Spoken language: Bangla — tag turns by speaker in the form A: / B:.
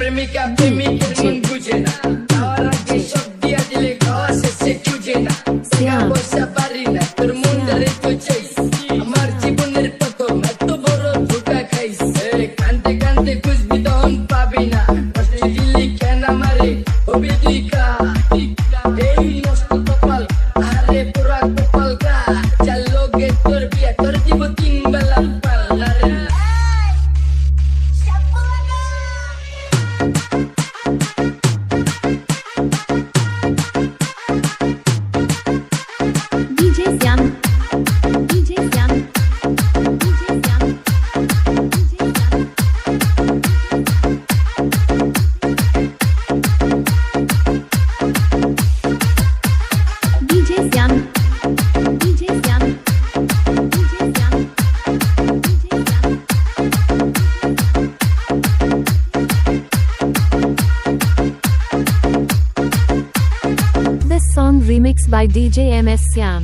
A: প্রেমিকা প্রেমিকের মন বুঝে না, খাওয়ার আগে সব দিয়া দিলে খাওয়া শেষে খুঁজে না। টাকা পয়সা পারি না, তোর মনটারে তো চাইছি, আমার জীবনের প্রথম এত বড় ধোঁকা খাইছি। কান্দতে কান্দতে খুঁজবি তখন পাবি না, কষ্ট দিলি কেন আমারে হবি তুই কা। এই নষ্ট কপাল, আরে পুরা কপাল কা, যার লগে তোর বিয়া তোর দিব 3 বেলা পাল্লা রে।
B: DJ Syam, DJ Syam, DJ Syam, DJ Syam. DJ Syam, DJ Syam, DJ Syam, DJ Syam. This song remixed by DJ MS Syam.